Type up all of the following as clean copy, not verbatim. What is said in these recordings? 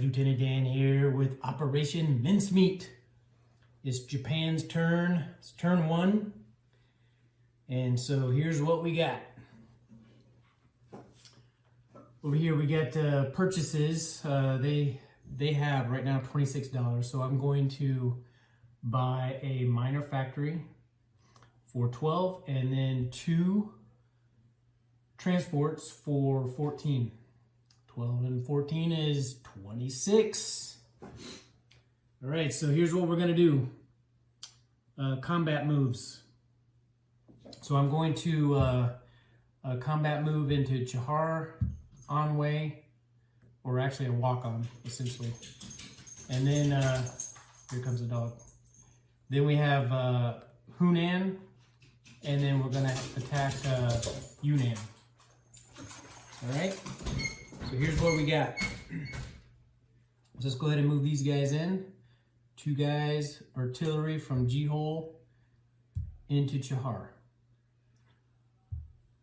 Lieutenant Dan here with Operation Mincemeat. It's Japan's turn. It's turn one. And so here's what we got. Over here we got purchases. They have right now $26. So I'm going to buy a minor factory for 12 and then 2 transports for 14. 12 and 14 is 26. All right, so here's what we're gonna do. Combat moves. So I'm going to combat move into Chahar, on-way, or actually a walk-on, essentially. And then, here comes the dog. Then we have Hunan, and then we're gonna attack Yunnan. All right? So here's what we got. Let's just go ahead and move these guys in. 2 guys, artillery from G-Hole into Chahar.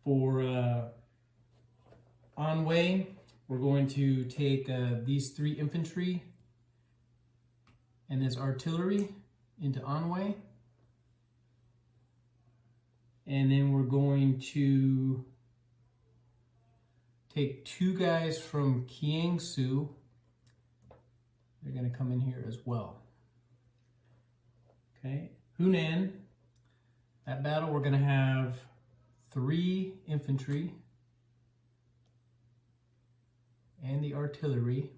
For on-way, we're going to take these 3 infantry and this artillery into on-way. And then we're going to take 2 guys from Kiangsu. They're going to come in here as well. Okay, Hunan. That battle, we're going to have 3 infantry and the artillery.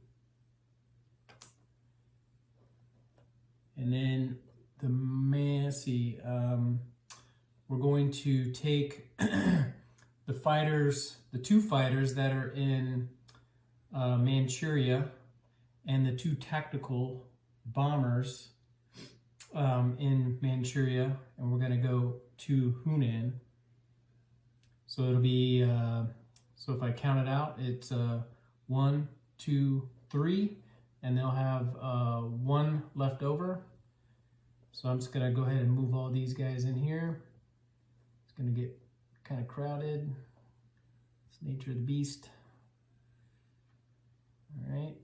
And then the Mansi, we're going to take the fighters, the 2 fighters that are in Manchuria, and the 2 tactical bombers in Manchuria, and we're gonna go to Hunan. So it'll be, so if I count it out, it's 1, 2, 3, and they'll have 1 left over. So I'm just gonna go ahead and move all these guys in here. It's gonna get kind of crowded. It's nature of the beast. All right,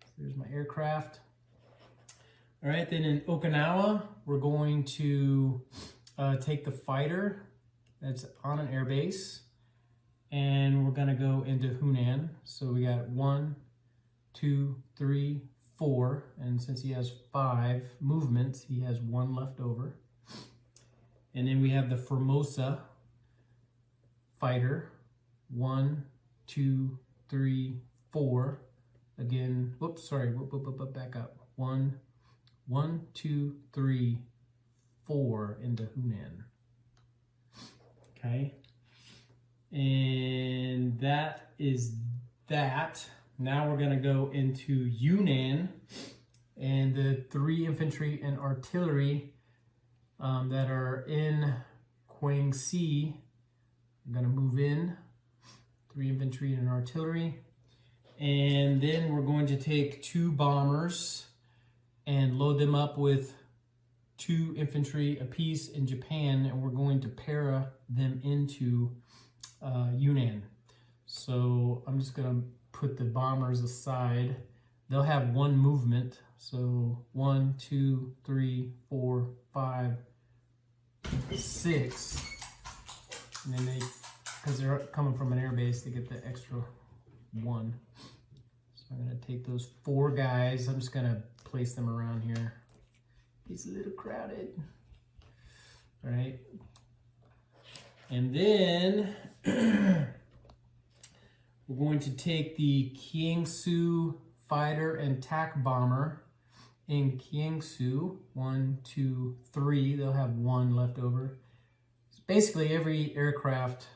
so there's my aircraft. All right, then in Okinawa, we're going to take the fighter that's on an airbase, and we're gonna go into Hunan. So we got 1, 2, 3, 4, and since he has 5 movements, he has 1 left over. And then we have the Formosa fighter, 1, 2, 3, 4. Again, whoops, sorry, back up. 1, 2, 3, 4 into Hunan. Okay, and that is that. Now we're gonna go into Yunnan, and the 3 infantry and artillery that are in Guangxi. I'm gonna move in 3 infantry and artillery, and then we're going to take 2 bombers and load them up with 2 infantry apiece in Japan, and we're going to para them into Yunnan. So I'm just gonna put the bombers aside. They'll have 1 movement. So 1, 2, 3, 4, 5, 6. And then they, because they're coming from an airbase, they get the extra 1. So I'm gonna take those 4 guys. I'm just gonna place them around here. It's a little crowded. All right. And then we're going to take the Kiangsu fighter and TAC bomber in Kiangsu. 1, 2, 3. They'll have 1 left over. So basically, every aircraft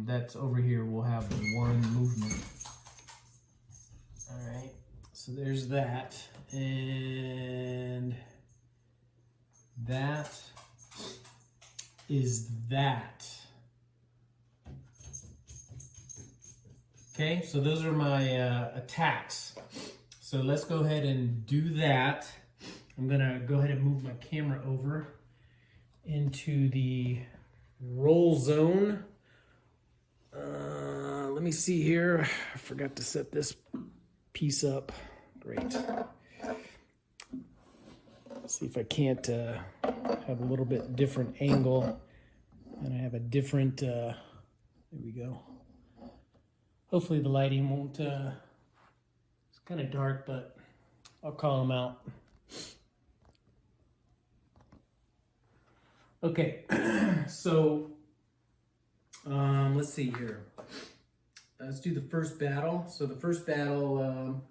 that's over here will have 1 movement. All right. So there's that. And that is that. Okay, so those are my attacks. So let's go ahead and do that. I'm gonna go ahead and move my camera over into the roll zone. Let me see here. I forgot to set this piece up. Great. Let's see if I can't have a little bit different angle. And I have a different, there we go. Hopefully the lighting won't, it's kind of dark, but I'll call them out. Okay, so let's see here. Let's do the first battle. So the first battle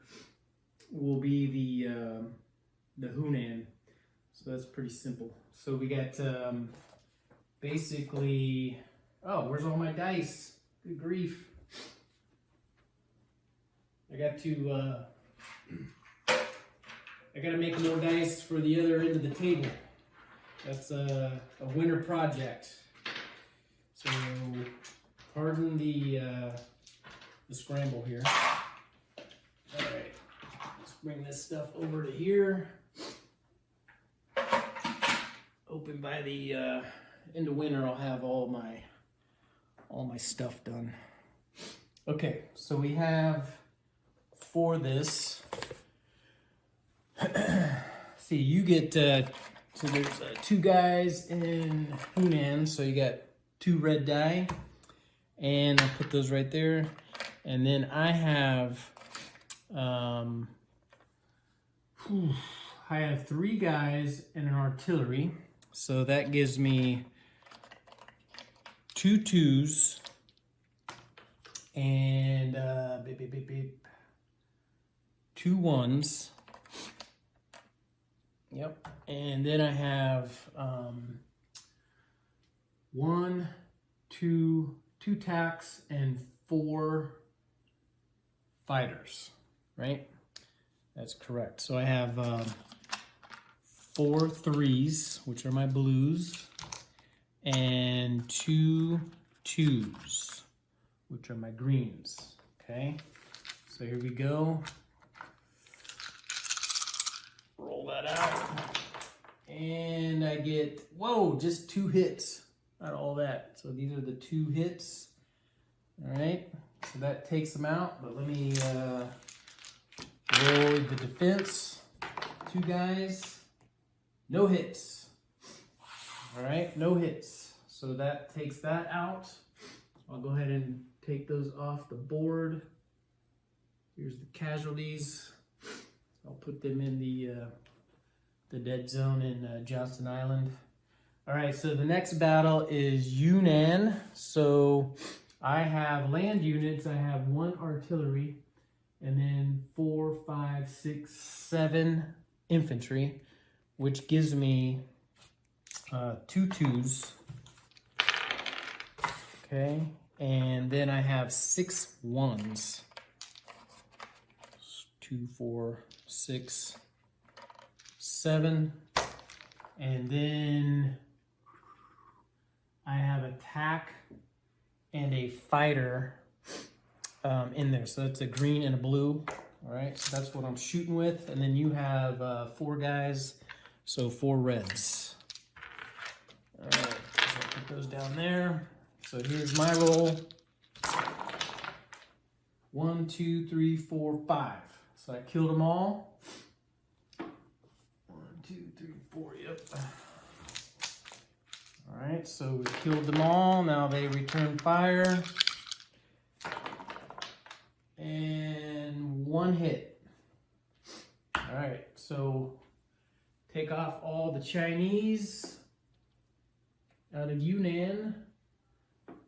will be the Hunan. So that's pretty simple. So we got basically, oh, where's all my dice? Good grief. I got to make more dice for the other end of the table. That's a winter project. So pardon the scramble here. All right, let's bring this stuff over to here. Open by the end of winter, I'll have all my stuff done. Okay, so we have for this. See, you get so there's 2 guys in Hunan, so you got 2 red die, and I'll put those right there. And then I have I have 3 guys and an artillery, so that gives me 2 2s and 2 1s. Yep, and then I have 1, 2 tacks and 4 fighters, right? That's correct. So I have 4 3s, which are my blues, and 2 2s, which are my greens. Okay, so here we go. Roll that out, and I get, whoa, just 2 hits out of all that. So these are the 2 hits. All right, so that takes them out, but let me roll the defense. 2 guys, no hits. All right, no hits. So that takes that out. I'll go ahead and take those off the board. Here's the casualties. I'll put them in the dead zone in Johnston Island. All right, so the next battle is Yunnan. So I have land units. I have 1 artillery, and then 4, 5, 6, 7 infantry, which gives me 2 2s. Okay, and then I have 6 1s. 2, 4, 6, 7, and then I have a tack and a fighter in there. So that's a green and a blue. All right, so that's what I'm shooting with. And then you have 4 guys, so 4 reds. All right, so I'll put those down there. So here's my roll. 1, 2, 3, 4, 5. So I killed them all. 1, 2, 3, 4, yep. All right, so we killed them all. Now they return fire. And 1 hit. All right, so take off all the Chinese out of Yunnan.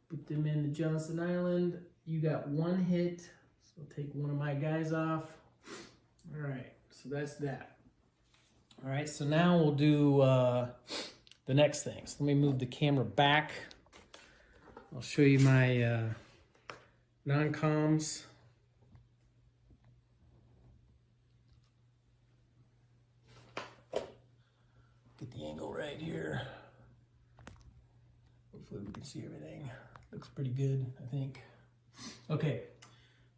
Put them into Johnston Island. You got 1 hit, so I'll take one of my guys off. All right, so that's that. All right, so now we'll do the next thing. So let me move the camera back. I'll show you my non-coms. Get the angle right here. Hopefully we can see everything. Looks pretty good, I think. Okay,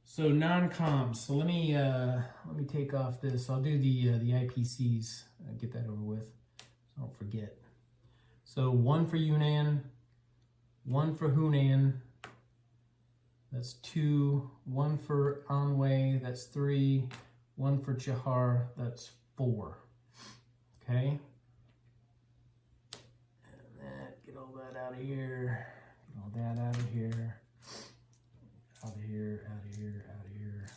so non-coms. So let me take off this. I'll do the IPCs. Get that over with, so I don't forget. So 1 for Yunnan, 1 for Hunan. That's 2. 1 for Anhui. That's 3. 1 for Chihar, that's 4. Okay. And then get all that out of here. Get all that out of here. Out of here, out of here, out of here.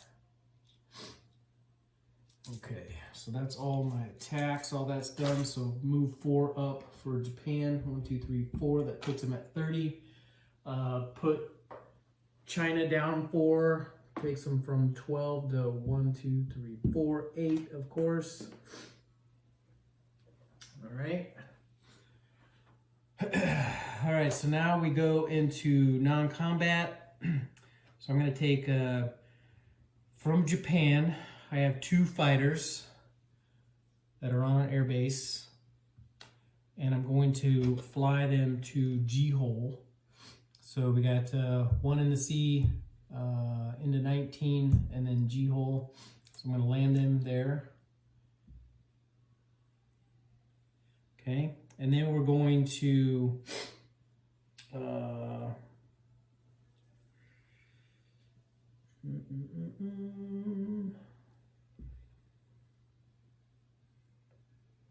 Okay, so that's all my attacks, all that's done. So move 4 up for Japan. 1, 2, 3, 4. That puts them at 30. Put China down 4. Takes them from 12 to 1, 2, 3, 4, 8, of course. All right. All right, so now we go into non-combat. So I'm going to take, from Japan, I have 2 fighters that are on an air base. And I'm going to fly them to G-Hole. So we got 1 in the sea, into 19, and then G-Hole. So I'm going to land them there. Okay, and then we're going to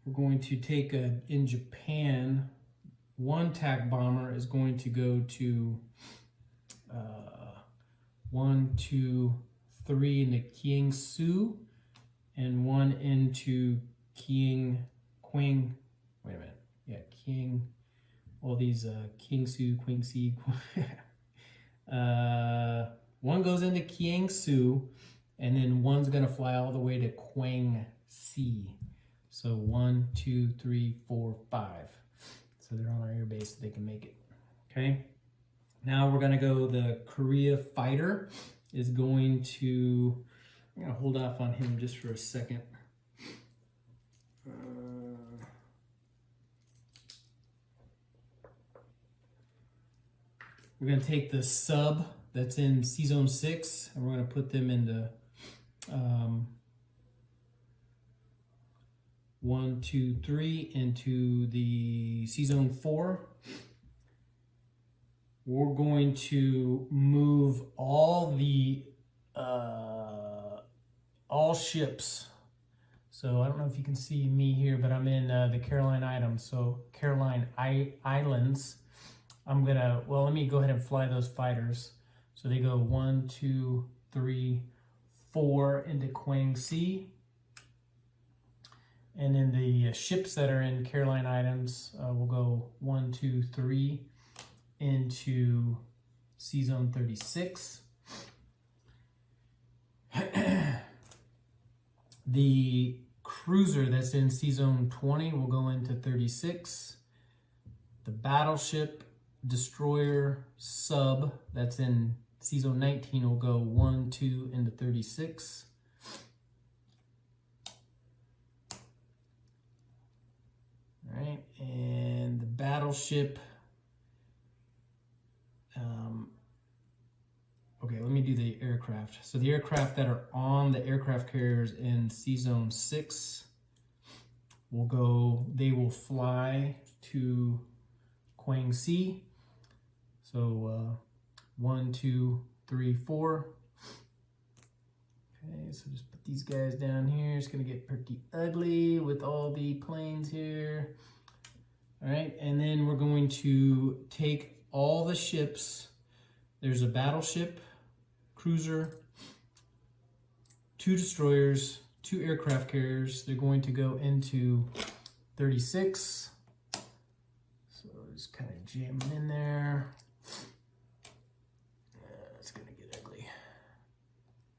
we're going to take in Japan, 1 TAC bomber is going to go to 1, 2, 3 into Kiangsu, and 1 into Queen. Wait a minute. Yeah, King. All these Kiangsu, Quingsi. 1 goes into Kiangsu, and then 1's gonna fly all the way to Quangsi. So 1, 2, 3, 4, 5. So they're on our air base so they can make it. Okay. Now we're gonna go. The Korea fighter is going to. I'm gonna hold off on him just for a second. We're going to take the sub that's in C-Zone 6, and we're going to put them into 1, 2, 3 into the C-Zone 4. We're going to move all the all ships. So I don't know if you can see me here, but I'm in the Caroline Islands. So Caroline Islands. I'm gonna, well, let me go ahead and fly those fighters. So they go 1, 2, 3, 4 into Quangsi. And then the ships that are in Caroline Islands will go 1, 2, 3 into C-Zone 36. The cruiser that's in C-Zone 20 will go into 36. The battleship, destroyer, sub that's in C-Zone 19 will go 1, 2 into 36. All right, and the battleship. Okay, let me do the aircraft. So the aircraft that are on the aircraft carriers in C-Zone 6 will go, they will fly to Quangsi. So 1, 2, 3, 4. Okay, so just put these guys down here. It's gonna get pretty ugly with all the planes here. All right, and then we're going to take all the ships. There's a battleship, cruiser, 2 destroyers, 2 aircraft carriers. They're going to go into 36. So just kind of jam them in there. It's gonna get ugly.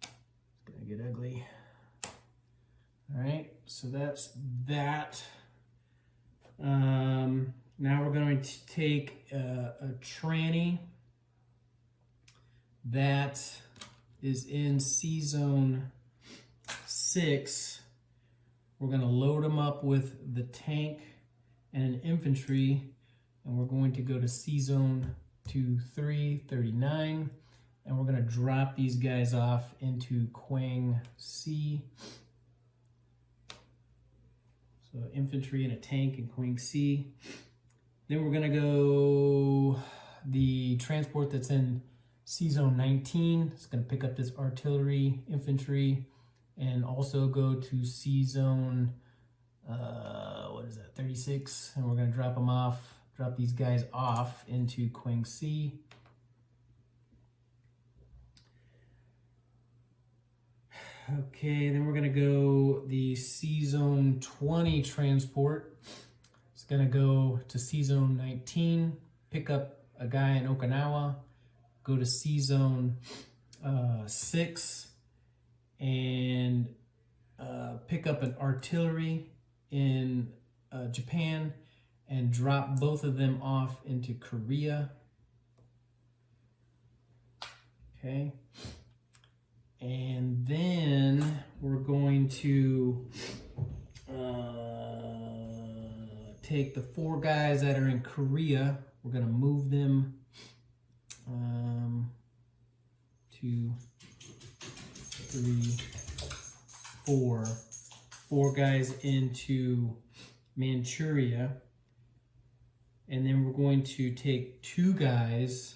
It's gonna get ugly. All right, so that's that. Now we're going to take a tranny that is in C-Zone 6. We're going to load them up with the tank and an infantry, and we're going to go to C-Zone 2339, and we're going to drop these guys off into Quangsi. So infantry and a tank in Quangsi. Then we're going to go the transport that's in C-Zone 19. It's going to pick up this artillery, infantry, and also go to C Zone, 36, and we're going to drop these guys off into Quing C. Okay, then we're going to go the C Zone 20 transport. It's going to go to C Zone 19, pick up a guy in Okinawa, go to C Zone 6, and pick up an artillery in Japan and drop both of them off into Korea. Okay. And then we're going to take the 4 guys that are in Korea. We're going to move them 2, 3, 4. 4 guys into Manchuria. And then we're going to take 2 guys.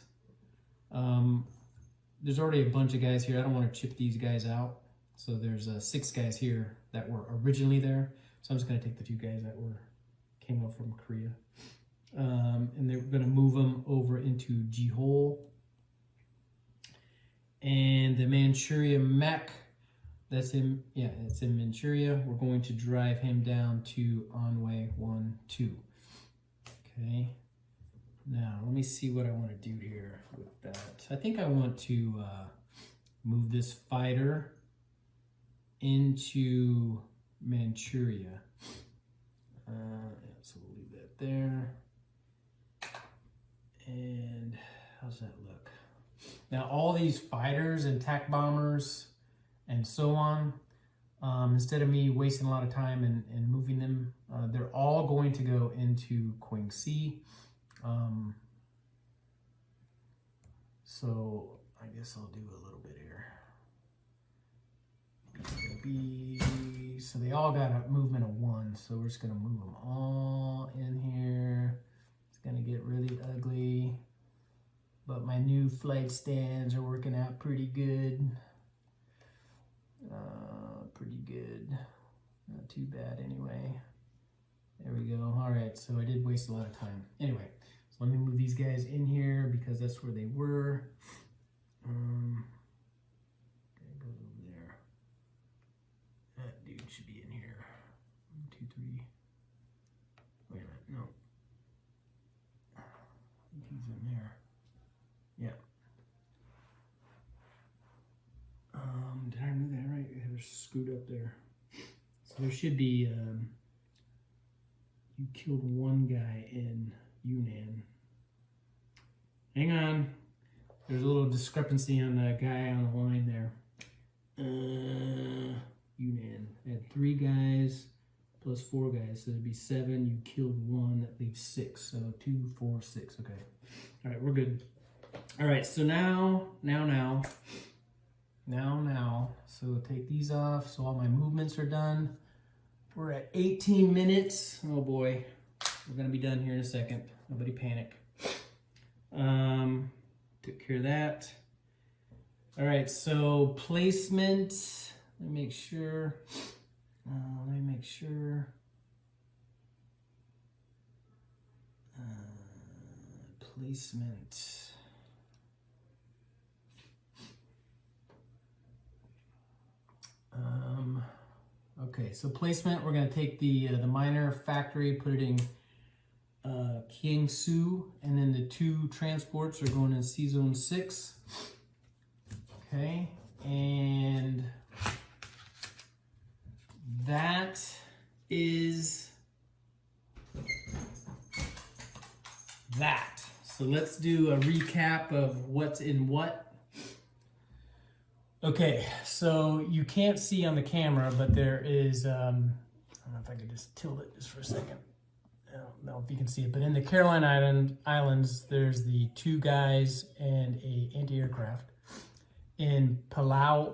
There's already a bunch of guys here. I don't want to chip these guys out. So there's 6 guys here that were originally there. So I'm just going to take the 2 guys that came up from Korea. And they're going to move them over into Jihol. And the Manchuria mech, it's in Manchuria. We're going to drive him down to Anhui 1, 2. Okay. Now, let me see what I want to do here with that. I think I want to move this fighter into Manchuria. So we'll leave that there. And how's that look? Now, all these fighters and tac bombers and so on, instead of me wasting a lot of time and moving them, they're all going to go into Quing C. So I guess I'll do a little bit here. So they all got a movement of 1, so we're just gonna move them all in here. It's gonna get really ugly, but my new flight stands are working out pretty good. Not too bad anyway. There we go. All right, so I did waste a lot of time. Anyway, so let me move these guys in here because that's where they were. Okay, goes over there. That dude should be in here. 1, 2, 3. Wait a minute, no. I think he's in there. Yeah. Did I move that right? It was screwed up there. So there should be, you killed 1 guy in Yunnan. Hang on. There's a little discrepancy on the guy on the line there. Yunnan. I had 3 guys plus 4 guys, so it'd be 7. You killed 1, that leaves 6. So 2, 4, 6. Okay. All right, we're good. All right, so now. So we'll take these off. So all my movements are done. We're at 18 minutes. Oh boy, we're gonna be done here in a second. Nobody panic. Took care of that. All right, so placement. Let me make sure. Placement. Okay, so placement, we're going to take the minor factory, put it in Kiangsu, and then the 2 transports are going in C Zone 6. Okay, and that is that. So let's do a recap of what's in what. Okay, so you can't see on the camera, but there is, I don't know if I could just tilt it just for a second. I don't know if you can see it, but in the Caroline Islands, there's the 2 guys and a anti-aircraft. In Palau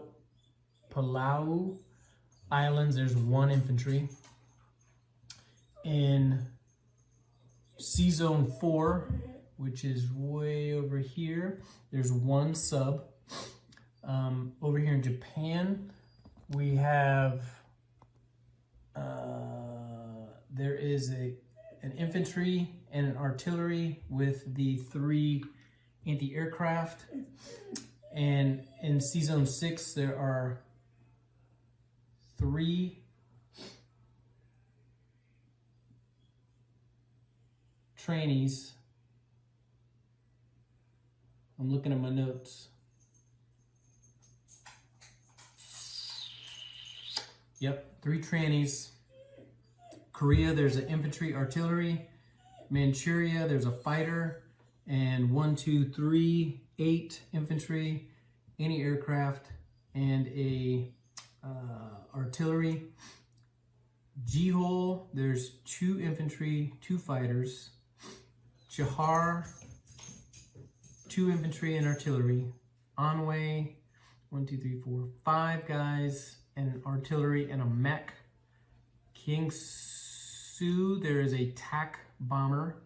Islands, there's 1 infantry. In C Zone 4, which is way over here, there's 1 sub. Over here in Japan, We have, there is an infantry and an artillery with the 3 anti-aircraft. And in Season 6, there are 3 trainees. I'm looking at my notes. Yep, 3 trannies. Korea, there's an infantry artillery. Manchuria, there's a fighter. And 1, 2, 3, 8 infantry, anti-aircraft, and a artillery. Jihol, there's 2 infantry, 2 fighters. Chahar, 2 infantry and artillery. Anway, 1, 2, 3, 4, 5 guys, and an artillery and a mech. Kingsu, there is a TAC bomber.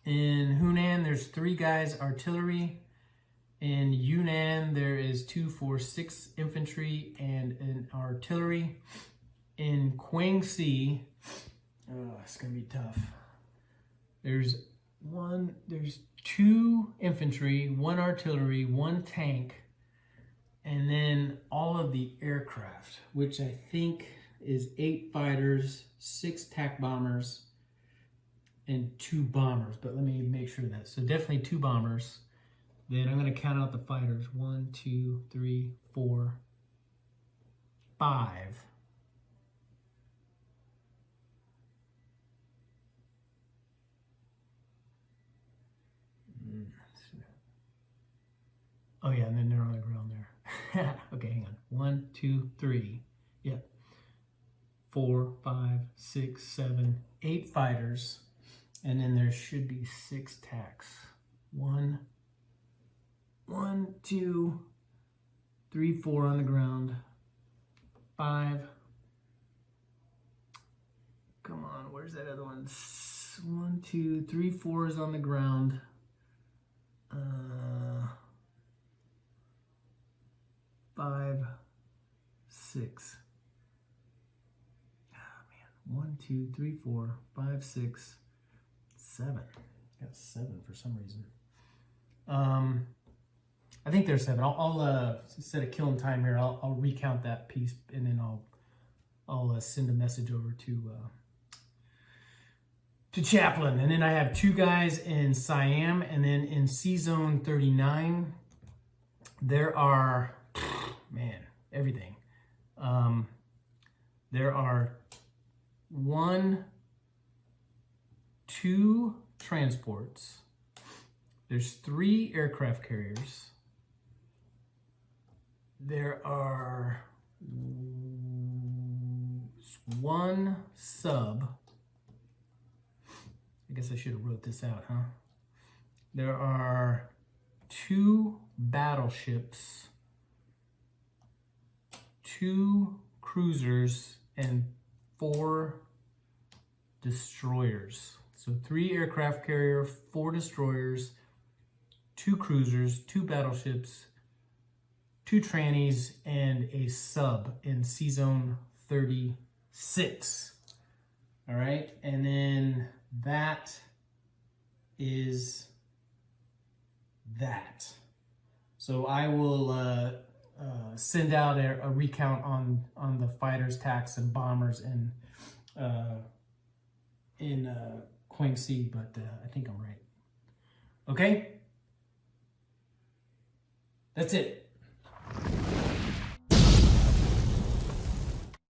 In Hunan, there's 3 guys, artillery. In Yunnan, there is 2, 4, 6 infantry and an artillery. In Guangxi, it's gonna be tough. There's 2 infantry, 1 artillery, 1 tank, and then all of the aircraft, which I think is 8 fighters, 6 TAC bombers, and 2 bombers. But let me make sure of that. So definitely 2 bombers. Then I'm going to count out the fighters. 1, 2, 3, 4, 5. Oh yeah, and then they're on the ground there. Okay, hang on. 1, 2, 3. Yep. 4, 5, 6, 7, 8 fighters. And then there should be 6 TACs. 1, 2, 3, 4 on the ground. 5. Come on, where's that other one? 1, 2, 3, 4 is on the ground. 5, 6. Oh man. 1, 2, 3, 4, 5, 6, 7. Got 7 for some reason. I think there's 7. I'll instead of killing time here, I'll recount that piece and then I'll send a message over to Chaplain. And then I have 2 guys in Siam, and then in C-Zone 39, there are, man, everything. There are 1, 2 transports. There's 3 aircraft carriers. There are 1 sub. I guess I should have wrote this out, huh? There are 2 battleships, 2 cruisers, and 4 destroyers. So 3 aircraft carrier, 4 destroyers, 2 cruisers, 2 battleships, 2 trannies, and a sub in C-Zone 36. All right, and then that is that. So I will send out a recount on the fighters, TACs, and bombers in Guangxi, but I think I'm right. Okay? That's it.